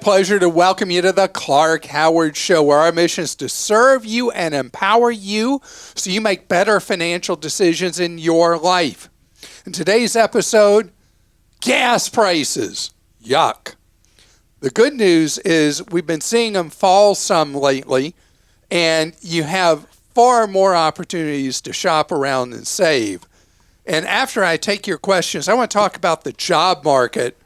pleasure to welcome you to the Clark Howard Show, where our mission is to serve you and empower you so you make better financial decisions in your life. In today's episode, gas prices. Yuck. The good news is we've been seeing them fall some lately, and you have far more opportunities to shop around and save. And after I take your questions, I want to talk about the job market.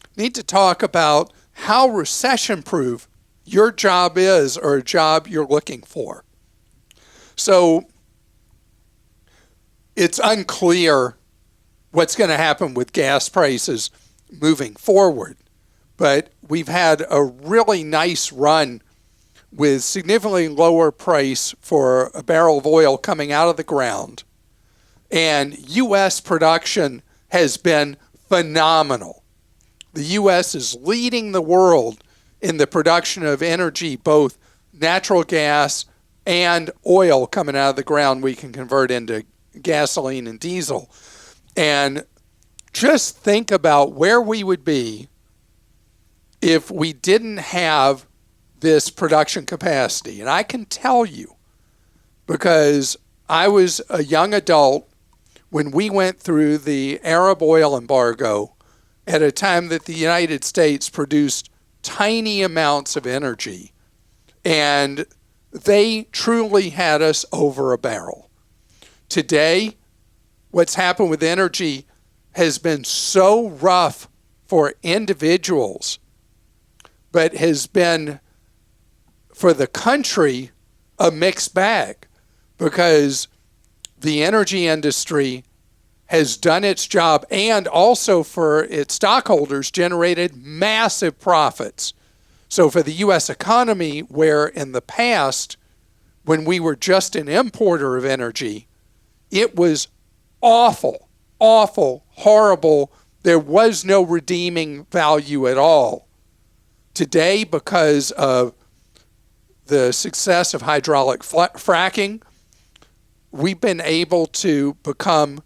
I need to talk about how recession-proof your job is or a job you're looking for. So it's unclear what's going to happen with gas prices moving forward. But we've had a really nice run with significantly lower price for a barrel of oil coming out of the ground. And U.S. production has been phenomenal. The U.S. is leading the world in the production of energy, both natural gas and oil coming out of the ground we can convert into gasoline and diesel. And just think about where we would be if we didn't have this production capacity. And I can tell you, because I was a young adult when we went through the Arab oil embargo at a time that the United States produced tiny amounts of energy, and they truly had us over a barrel. Today, what's happened with energy has been so rough for individuals, but has been, for the country, a mixed bag, because the energy industry has done its job and also for its stockholders generated massive profits. So for the U.S. economy, where in the past, when we were just an importer of energy, it was awful, horrible. There was no redeeming value at all. Today, because of the success of hydraulic fracking, we've been able to become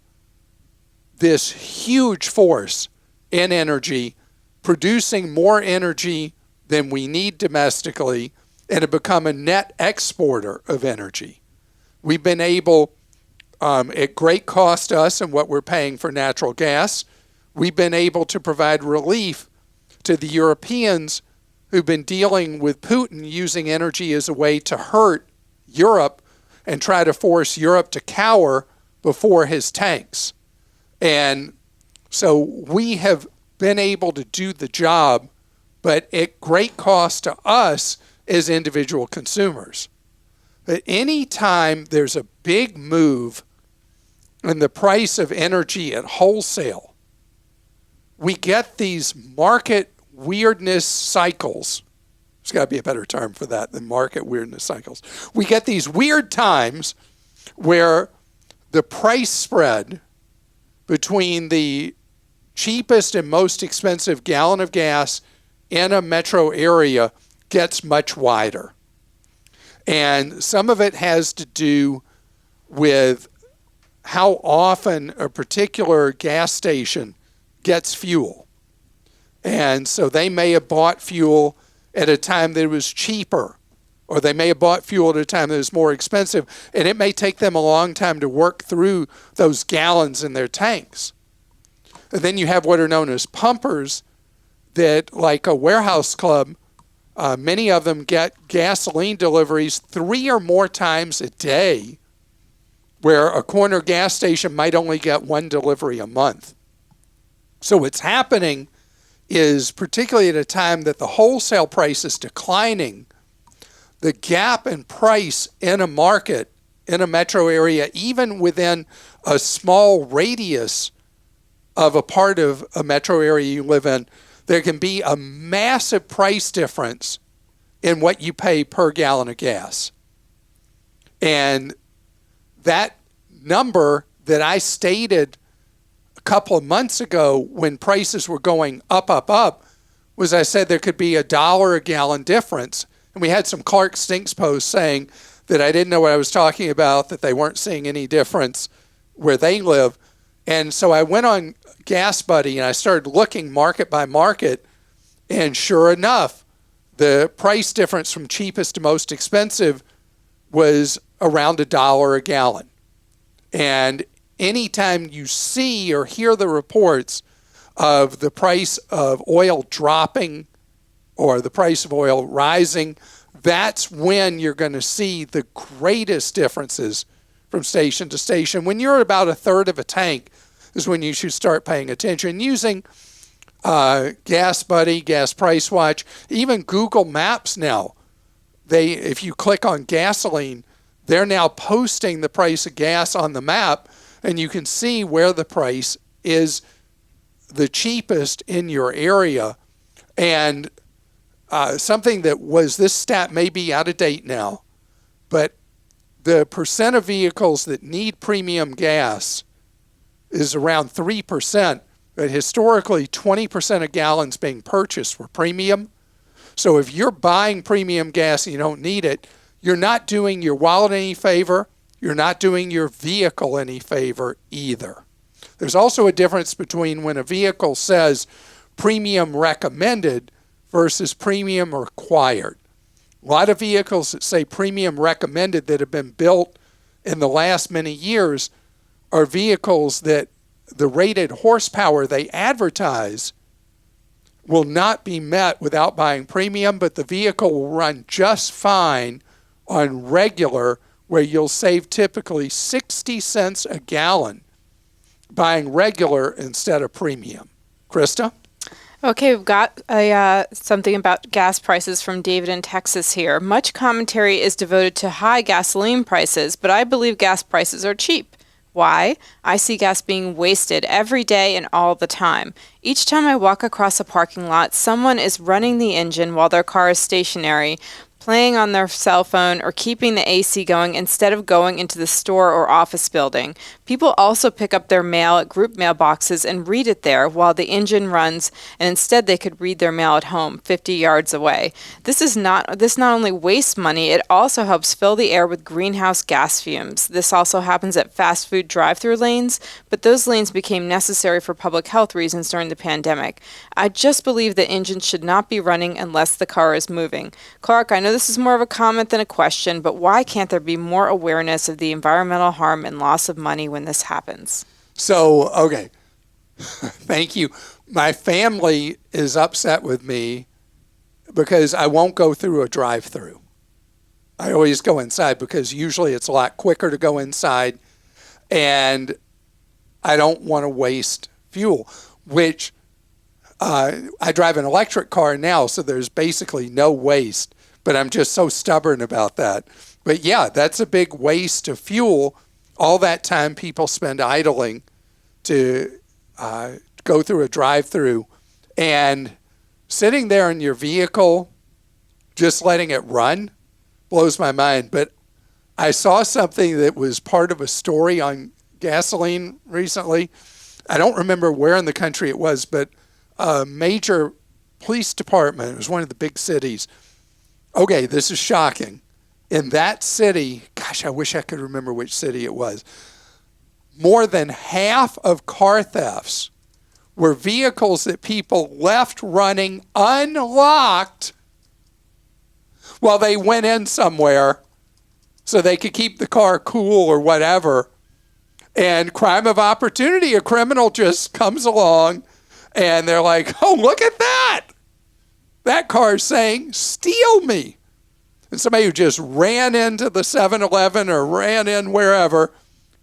this huge force in energy, producing more energy than we need domestically, and have become a net exporter of energy. We've been able, at great cost to us and what we're paying for natural gas, we've been able to provide relief to the Europeans who've been dealing with Putin using energy as a way to hurt Europe and try to force Europe to cower before his tanks. And so we have been able to do the job, but at great cost to us as individual consumers. But any time there's a big move in the price of energy at wholesale, we get these market weirdness cycles. There's got to be a better term for that than market weirdness cycles. We get these weird times where the price spread between the cheapest and most expensive gallon of gas in a metro area gets much wider. And some of it has to do with how often a particular gas station gets fuel. And so they may have bought fuel at a time that it was cheaper, or they may have bought fuel at a time that was more expensive, and it may take them a long time to work through those gallons in their tanks. And then you have what are known as pumpers that, like a warehouse club, many of them get gasoline deliveries 3 or more times a day, where a corner gas station might only get 1 delivery a month. So what's happening is, particularly at a time that the wholesale price is declining, the gap in price in a market, in a metro area, even within a small radius of a part of a metro area you live in, there can be a massive price difference in what you pay per gallon of gas. And that number that I stated a couple of months ago when prices were going up, was I said there could be $1 a gallon difference. And we had some Clark Stinks posts saying that I didn't know what I was talking about, that they weren't seeing any difference where they live. And so I went on Gas Buddy and I started looking market by market, and sure enough, the price difference from cheapest to most expensive was around $1 a gallon. And anytime you see or hear the reports of the price of oil dropping or the price of oil rising, that's when you're going to see the greatest differences from station to station. When you're about a third of a tank is when you should start paying attention. Using Gas Buddy, Gas Price Watch, even Google Maps now, if you click on gasoline, they're now posting the price of gas on the map, and you can see where the price is the cheapest in your area. And something that was, this stat may be out of date now, but the percent of vehicles that need premium gas is around 3%, but historically 20% of gallons being purchased were premium. So if you're buying premium gas and you don't need it, you're not doing your wallet any favor. You're not doing your vehicle any favor either. There's also a difference between when a vehicle says premium recommended versus premium required. A lot of vehicles that say premium recommended that have been built in the last many years are vehicles that the rated horsepower they advertise will not be met without buying premium, but the vehicle will run just fine on regular, where you'll save typically 60 cents a gallon buying regular instead of premium. Christa? Okay, we've got something about gas prices from David in Texas here. Much commentary is devoted to high gasoline prices, but I believe gas prices are cheap. Why? I see gas being wasted every day and all the time. Each time I walk across a parking lot, someone is running the engine while their car is stationary, playing on their cell phone, or keeping the AC going instead of going into the store or office building. People also pick up their mail at group mailboxes and read it there while the engine runs, and instead they could read their mail at home 50 yards away. This not only wastes money, it also helps fill the air with greenhouse gas fumes. This also happens at fast food drive-through lanes, but those lanes became necessary for public health reasons during the pandemic. I just believe that engines should not be running unless the car is moving. Clark, I know this is more of a comment than a question, but why can't there be more awareness of the environmental harm and loss of money when this happens? So, okay. Thank you. My family is upset with me because I won't go through a drive-through. I always go inside because usually it's a lot quicker to go inside, and I don't want to waste fuel, which I drive an electric car now, so there's basically no waste. But I'm just so stubborn about that. But yeah, that's a big waste of fuel. All that time people spend idling to go through a drive-through, and sitting there in your vehicle, just letting it run, blows my mind. But I saw something that was part of a story on gasoline recently. I don't remember where in the country it was, but a major police department, it was one of the big cities. Okay, this is shocking. In that city, gosh, I wish I could remember which city it was, more than half of car thefts were vehicles that people left running unlocked while they went in somewhere so they could keep the car cool or whatever. And crime of opportunity, a criminal just comes along and they're like, oh, look at that. That car's saying, steal me. And somebody who just ran into the 7-Eleven or ran in wherever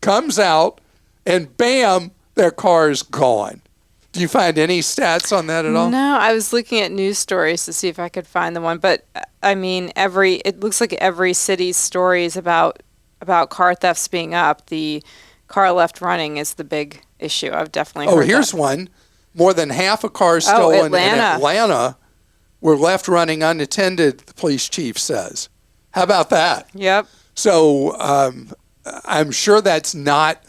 comes out, and bam, their car's gone. Do you find any stats on that at all? No, I was looking at news stories to see if I could find the one. But, I mean, it looks like every city's stories about car thefts being up. The car left running is the big issue. I've definitely heard here's that. one. More than half of cars stolen in Atlanta were left running unattended, the police chief says. How about that? Yep. So I'm sure that's not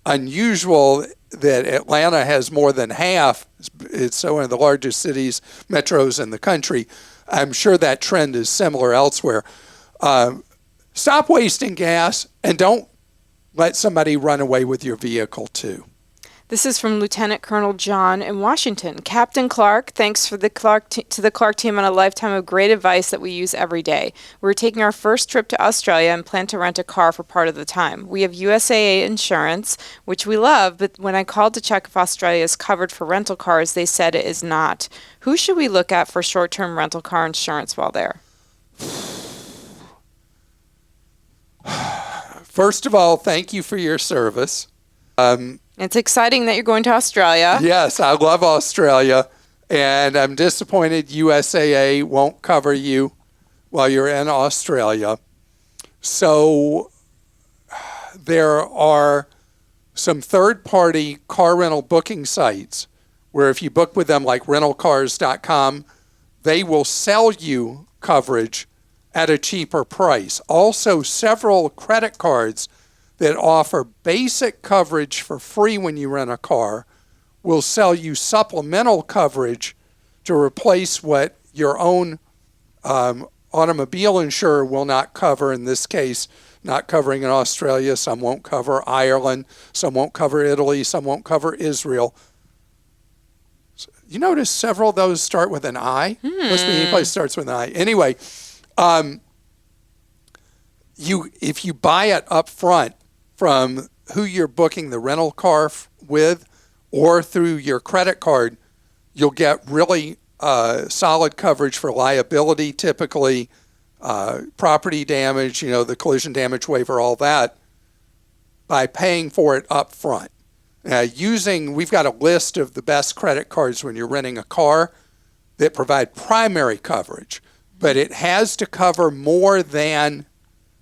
unusual that Atlanta has more than half. It's one of the largest cities, metros in the country. I'm sure that trend is similar elsewhere. Stop wasting gas, and don't let somebody run away with your vehicle too. This is from Lieutenant Colonel John in Washington. Captain Clark, thanks to the Clark team on a lifetime of great advice that we use every day. We're taking our first trip to Australia and plan to rent a car for part of the time. We have USAA insurance, which we love, but when I called to check if Australia is covered for rental cars, they said it is not. Who should we look at for short-term rental car insurance while there? First of all, thank you for your service. It's exciting that you're going to Australia. Yes, I love Australia, and I'm disappointed USAA won't cover you while you're in Australia. So there are some third-party car rental booking sites where if you book with them like rentalcars.com, they will sell you coverage at a cheaper price. Also, several credit cards that offer basic coverage for free when you rent a car will sell you supplemental coverage to replace what your own automobile insurer will not cover. In this case, not covering in Australia. Some won't cover Ireland. Some won't cover Italy. Some won't cover Israel. You notice several of those start with an I? Must be any place starts with an I. Anyway, if you buy it up front from who you're booking the rental car with or through your credit card, you'll get really solid coverage for liability, typically property damage, the collision damage waiver, all that, by paying for it up front. We've got a list of the best credit cards when you're renting a car that provide primary coverage, but it has to cover more than,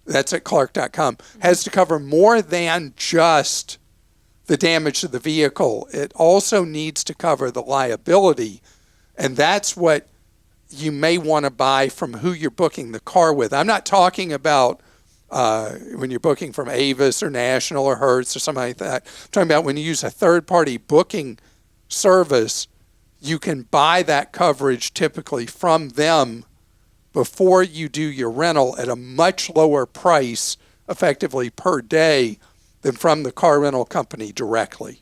that's at clark.com, has to cover more than just the damage to the vehicle. It also needs to cover the liability, and that's what you may want to buy from who you're booking the car with. I'm not talking about when you're booking from Avis or National or Hertz or something like that. I'm talking about when you use a third-party booking service, you can buy that coverage typically from them before you do your rental at a much lower price, effectively per day, than from the car rental company directly.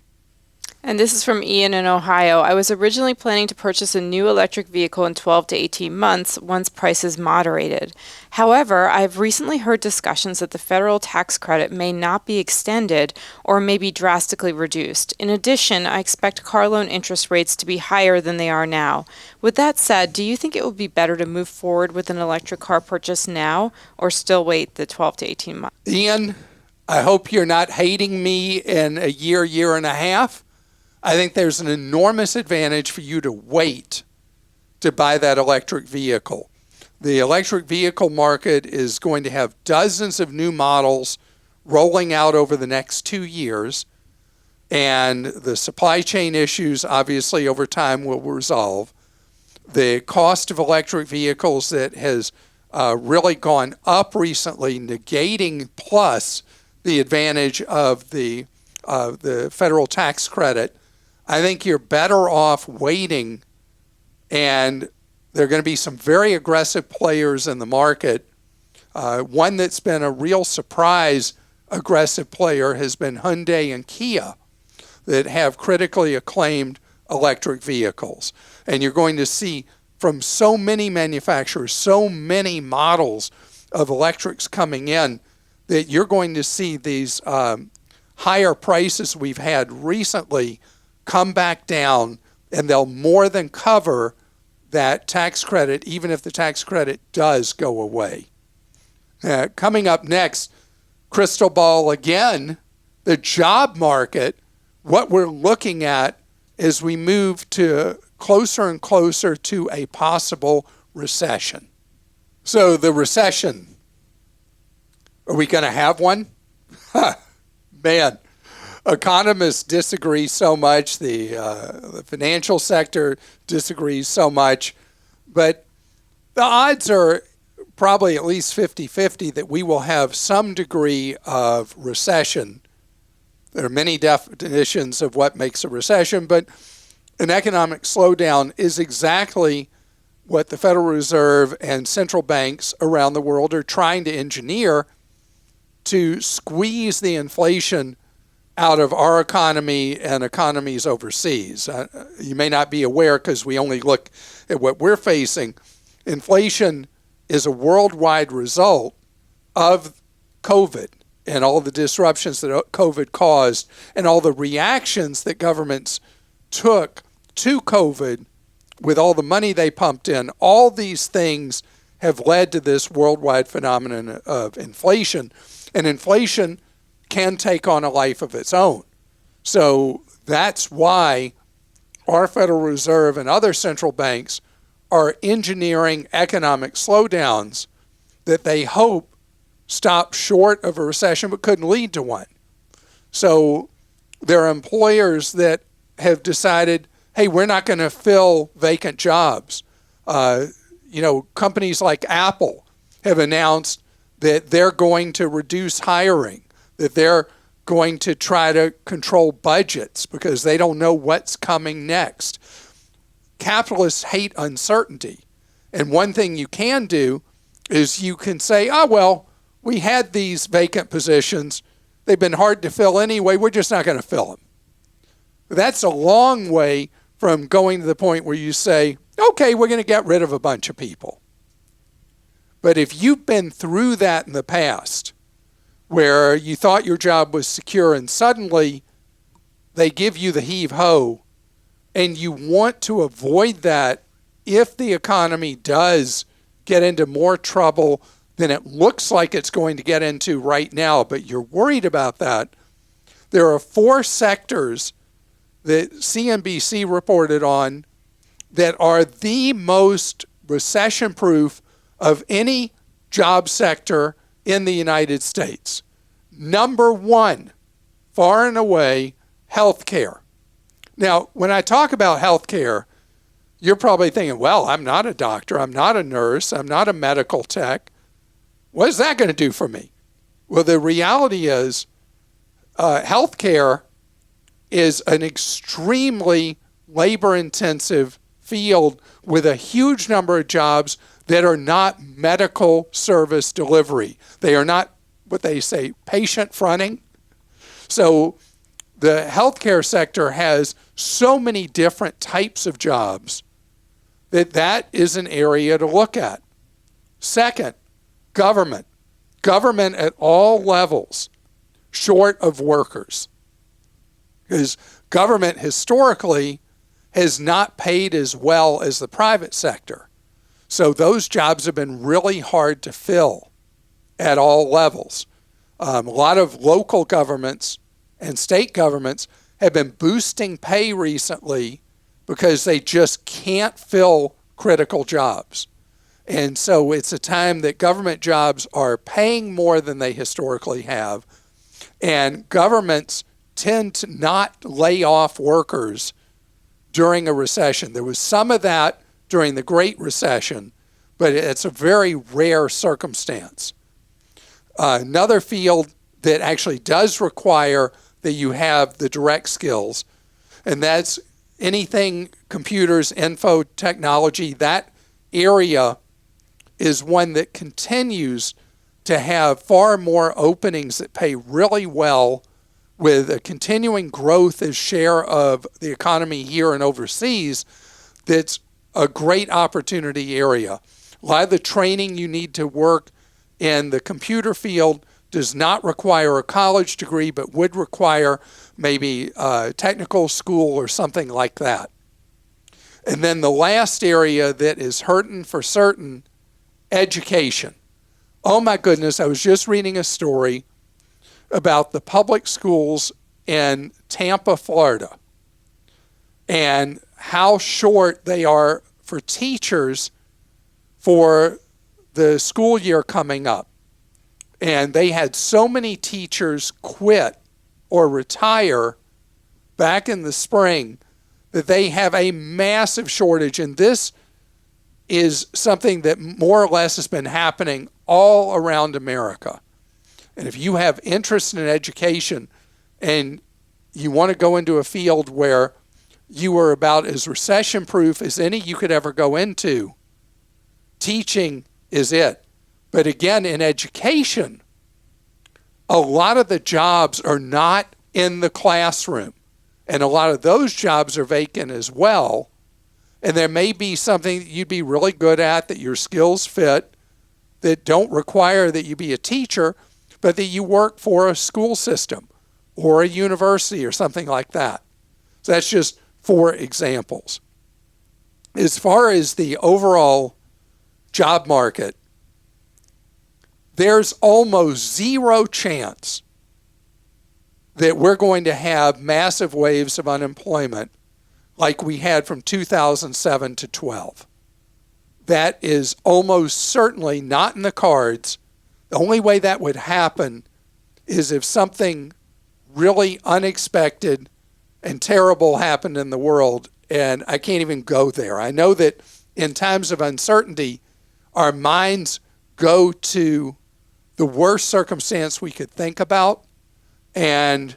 And this is from Ian in Ohio. I was originally planning to purchase a new electric vehicle in 12 to 18 months once prices moderated. However, I've recently heard discussions that the federal tax credit may not be extended or may be drastically reduced. In addition, I expect car loan interest rates to be higher than they are now. With that said, do you think it would be better to move forward with an electric car purchase now or still wait the 12 to 18 months? Ian, I hope you're not hating me in a year and a half. I think there's an enormous advantage for you to wait to buy that electric vehicle. The electric vehicle market is going to have dozens of new models rolling out over the next 2 years, and the supply chain issues obviously over time will resolve. The cost of electric vehicles that has really gone up recently, negating plus the advantage of the federal tax credit. I think you're better off waiting, and there are going to be some very aggressive players in the market. One that's been a real surprise aggressive player has been Hyundai and Kia that have critically acclaimed electric vehicles. And you're going to see from so many manufacturers, so many models of electrics coming in, that you're going to see these higher prices we've had recently come back down, and they'll more than cover that tax credit, even if the tax credit does go away. Coming up next, crystal ball again, the job market, what we're looking at as we move to closer and closer to a possible recession. So the recession, are we going to have one? Man. Economists disagree so much, the financial sector disagrees so much, but the odds are probably at least 50-50 that we will have some degree of recession. There are many definitions of what makes a recession, but an economic slowdown is exactly what the Federal Reserve and central banks around the world are trying to engineer to squeeze the inflation out of our economy and economies overseas. You may not be aware because we only look at what we're facing. Inflation is a worldwide result of COVID and all the disruptions that COVID caused and all the reactions that governments took to COVID with all the money they pumped in. All these things have led to this worldwide phenomenon of inflation. And inflation can take on a life of its own. So that's why our Federal Reserve and other central banks are engineering economic slowdowns that they hope stop short of a recession but couldn't lead to one. So there are employers that have decided, hey, we're not going to fill vacant jobs. Companies like Apple have announced that they're going to reduce hiring, that they're going to try to control budgets because they don't know what's coming next. Capitalists hate uncertainty. And one thing you can do is you can say, we had these vacant positions. They've been hard to fill anyway. We're just not going to fill them. That's a long way from going to the point where you say, okay, we're going to get rid of a bunch of people. But if you've been through that in the past, where you thought your job was secure and suddenly they give you the heave-ho, and you want to avoid that if the economy does get into more trouble than it looks like it's going to get into right now, but you're worried about that, there are 4 sectors that CNBC reported on that are the most recession-proof of any job sector in the United States. Number 1, far and away, healthcare. Now, when I talk about healthcare, you're probably thinking, well, I'm not a doctor, I'm not a nurse, I'm not a medical tech. What is that going to do for me? Well, the reality is healthcare is an extremely labor-intensive field with a huge number of jobs that are not medical service delivery. They are not what they say patient fronting. So the healthcare sector has so many different types of jobs that is an area to look at. Second, government. Government at all levels, short of workers. Because government historically has not paid as well as the private sector. So those jobs have been really hard to fill at all levels. A lot of local governments and state governments have been boosting pay recently because they just can't fill critical jobs. And so it's a time that government jobs are paying more than they historically have. And governments tend to not lay off workers during a recession. There was some of that during the Great Recession, but it's a very rare circumstance. Another field that actually does require that you have the direct skills, and that's anything computers, info, technology. That area is one that continues to have far more openings that pay really well, with a continuing growth as share of the economy here and overseas. That's a great opportunity area. A lot of the training you need to work in the computer field does not require a college degree, but would require maybe a technical school or something like that. And then the last area that is hurting for certain, education. Oh my goodness, I was just reading a story about the public schools in Tampa, Florida, and how short they are for teachers for the school year coming up. And they had so many teachers quit or retire back in the spring that they have a massive shortage. And this is something that more or less has been happening all around America. And if you have interest in education and you want to go into a field where you are about as recession-proof as any you could ever go into, teaching is it. But again, in education, a lot of the jobs are not in the classroom. And a lot of those jobs are vacant as well. And there may be something that you'd be really good at, that your skills fit, that don't require that you be a teacher, but that you work for a school system or a university or something like that. So that's just 4 examples. As far as the overall job market, there's almost zero chance that we're going to have massive waves of unemployment like we had from 2007 to 12. That is almost certainly not in the cards. The only way that would happen is if something really unexpected and terrible happened in the world, and I can't even go there. I know that in times of uncertainty, our minds go to the worst circumstance we could think about, and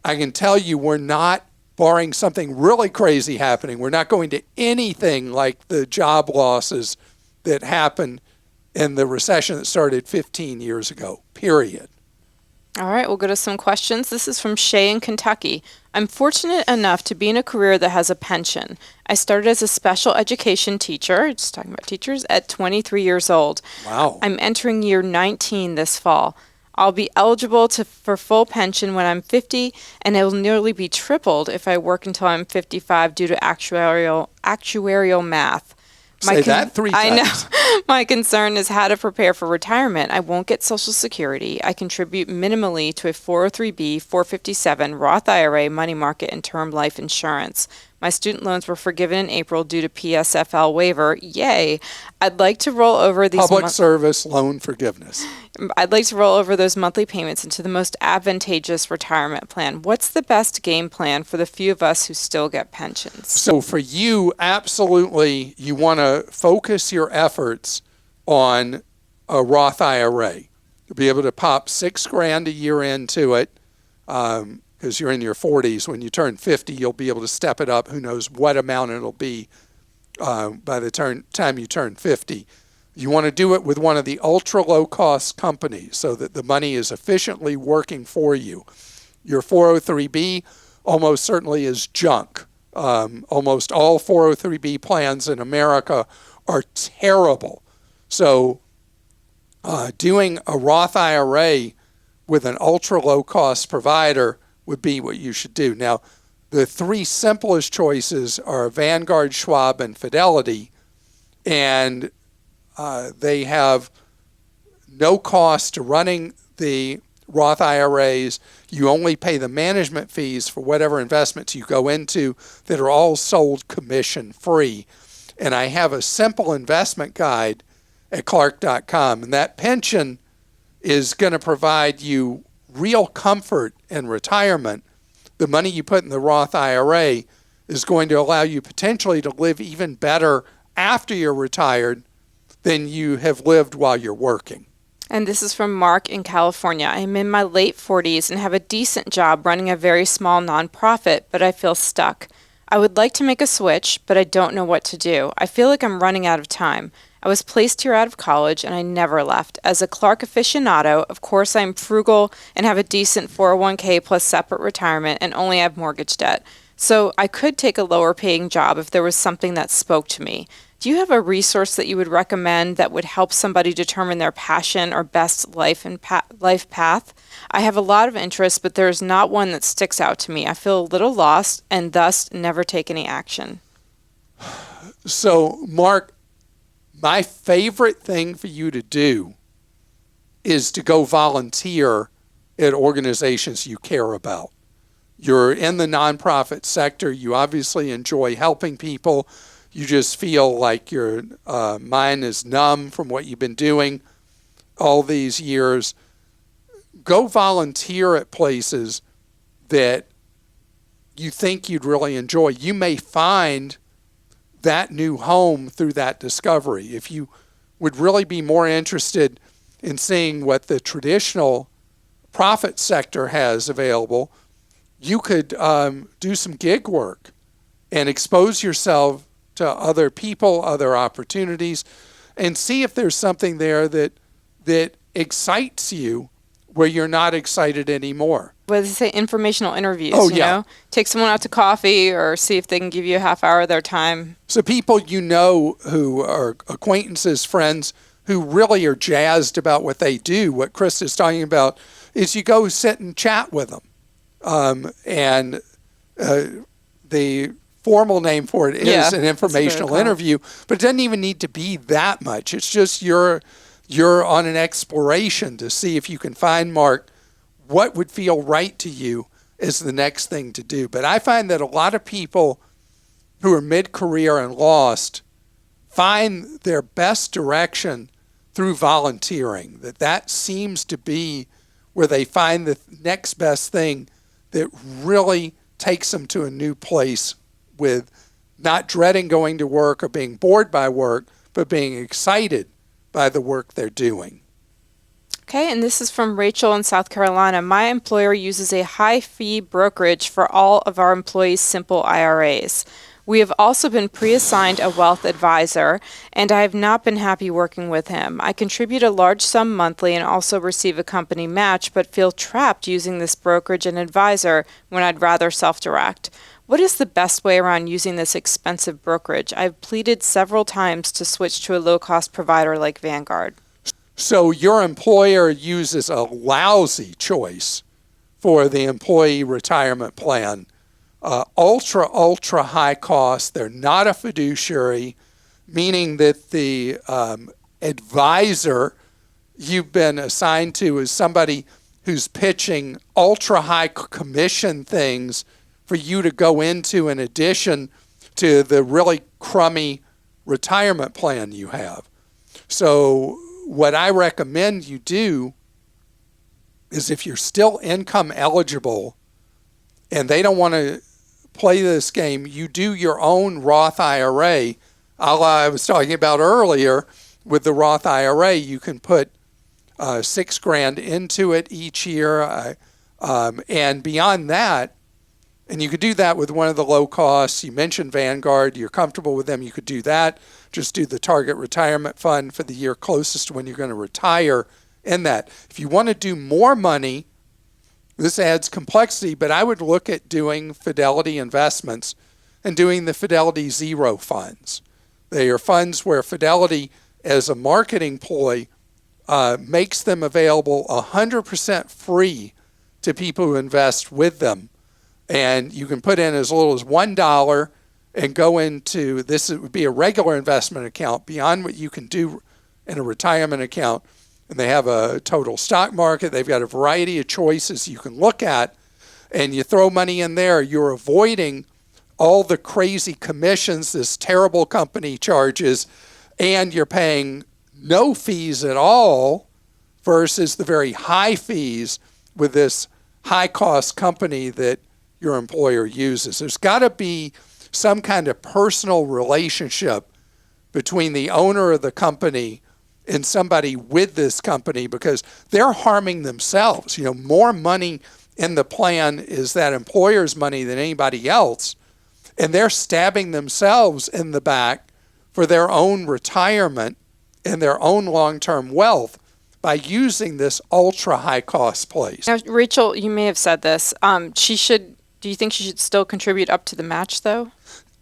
I can tell you we're not, barring something really crazy happening, we're not going to anything like the job losses that happened in the recession that started 15 years ago, period. All right, we'll go to some questions. This is from Shay in Kentucky. I'm fortunate enough to be in a career that has a pension. I started as a special education teacher, just talking about teachers, at 23 years old. Wow. I'm entering year 19 this fall. I'll be eligible for full pension when I'm 50, and it will nearly be tripled if I work until I'm 55 due to actuarial math. Say that 3 times. I know. My concern is how to prepare for retirement. I won't get Social Security. I contribute minimally to a 403b, 457, Roth IRA, money market, and term life insurance. My student loans were forgiven in April due to PSFL waiver. Yay. I'd like to roll over these Public service loan forgiveness. I'd like to roll over those monthly payments into the most advantageous retirement plan. What's the best game plan for the few of us who still get pensions? So for you, absolutely, you want to focus your efforts on a Roth IRA. You'll be able to pop $6,000 a year into it because you're in your 40s. When you turn 50, you'll be able to step it up. Who knows what amount it'll be by the time you turn 50. You want to do it with one of the ultra low-cost companies so that the money is efficiently working for you. Your 403b almost certainly is junk. Almost all 403b plans in America are terrible. So doing a Roth IRA with an ultra low-cost provider would be what you should do. Now, the 3 simplest choices are Vanguard, Schwab, and Fidelity, and they have no cost to running the Roth IRAs. You only pay the management fees for whatever investments you go into that are all sold commission-free. And I have a simple investment guide at Clark.com, and that pension is going to provide you real comfort in retirement. The money you put in the Roth IRA is going to allow you potentially to live even better after you're retired than you have lived while you're working. And this is from Mark in California. I'm in my late 40s and have a decent job running a very small nonprofit, but I feel stuck. I would like to make a switch, but I don't know what to do. I feel like I'm running out of time. I was placed here out of college and I never left. As a Clark aficionado, of course I'm frugal and have a decent 401k plus separate retirement and only have mortgage debt. So I could take a lower paying job if there was something that spoke to me. Do you have a resource that you would recommend that would help somebody determine their passion or best life path? I have a lot of interests, but there is not one that sticks out to me. I feel a little lost and thus never take any action. So, Mark, my favorite thing for you to do is to go volunteer at organizations you care about. You're in the nonprofit sector. You obviously enjoy helping people. You just feel like your mind is numb from what you've been doing all these years. Go volunteer at places that you think you'd really enjoy. You may find that new home through that discovery. If you would really be more interested in seeing what the traditional profit sector has available, you could do some gig work and expose yourself to other people, other opportunities, and see if there's something there that excites you where you're not excited anymore. What does it say? Informational interviews. Oh, you yeah. know? Take someone out to coffee or see if they can give you a half hour of their time. So people you know who are acquaintances, friends, who really are jazzed about what they do, what Chris is talking about, is you go sit and chat with them. And the formal name for it is an informational interview, but it doesn't even need to be that much. It's just you're on an exploration to see if you can find, Mark, what would feel right to you is the next thing to do. But I find that a lot of people who are mid-career and lost find their best direction through volunteering, that seems to be where they find the next best thing that really takes them to a new place with not dreading going to work or being bored by work, but being excited by the work they're doing. Okay, and this is from Rachel in South Carolina. My employer uses a high-fee brokerage for all of our employees' simple IRAs. We have also been pre-assigned a wealth advisor, and I have not been happy working with him. I contribute a large sum monthly and also receive a company match, but feel trapped using this brokerage and advisor when I'd rather self-direct. What is the best way around using this expensive brokerage? I've pleaded several times to switch to a low-cost provider like Vanguard. So your employer uses a lousy choice for the employee retirement plan. Ultra high cost. They're not a fiduciary, meaning that the advisor you've been assigned to is somebody who's pitching ultra high commission things for you to go into in addition to the really crummy retirement plan you have. So what I recommend you do is, if you're still income eligible and they don't want to play this game, you do your own Roth IRA. I was talking about earlier, with the Roth IRA, you can put $6,000 into it each year, and beyond that, and you could do that with one of the low costs. You mentioned Vanguard. You're comfortable with them. You could do that. Just do the target retirement fund for the year closest to when you're going to retire in that. If you want to do more money, this adds complexity, but I would look at doing Fidelity investments and doing the Fidelity Zero funds. They are funds where Fidelity, as a marketing ploy, makes them available 100% free to people who invest with them. And you can put in as little as $1 and go into this. It would be a regular investment account beyond what you can do in a retirement account. And they have a total stock market. They've got a variety of choices you can look at. And you throw money in there, you're avoiding all the crazy commissions this terrible company charges, and you're paying no fees at all versus the very high fees with this high-cost company that your employer uses. There's got to be some kind of personal relationship between the owner of the company and somebody with this company, because they're harming themselves. More money in the plan is that employer's money than anybody else, and they're stabbing themselves in the back for their own retirement and their own long-term wealth by using this ultra high cost place. Now, Rachel, you may have said this. Do you think she should still contribute up to the match, though?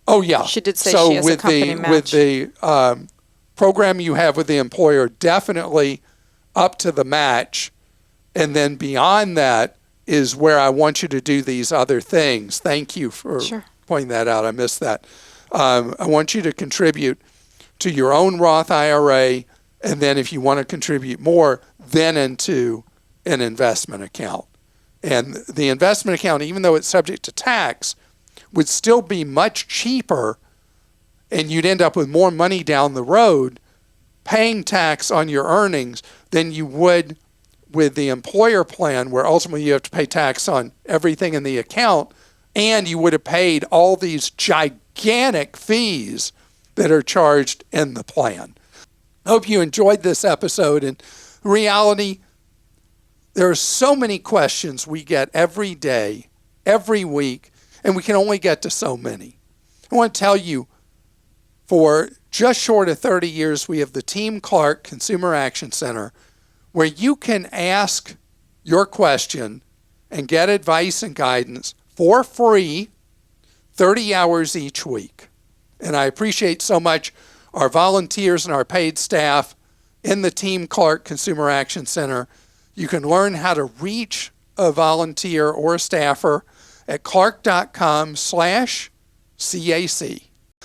Oh, yeah. She did say she has a company match. With the program you have with the employer, definitely up to the match. And then beyond that is where I want you to do these other things. Thank you for pointing that out. I missed that. I want you to contribute to your own Roth IRA, and then if you want to contribute more, then into an investment account. And the investment account, even though it's subject to tax, would still be much cheaper, and you'd end up with more money down the road paying tax on your earnings than you would with the employer plan, where ultimately you have to pay tax on everything in the account, and you would have paid all these gigantic fees that are charged in the plan. I hope you enjoyed this episode. In reality, there are so many questions we get every day, every week, and we can only get to so many. I want to tell you, for just short of 30 years, we have the Team Clark Consumer Action Center, where you can ask your question and get advice and guidance for free 30 hours each week. And I appreciate so much our volunteers and our paid staff in the Team Clark Consumer Action Center. You can learn how to reach a volunteer or a staffer at clark.com/CAC.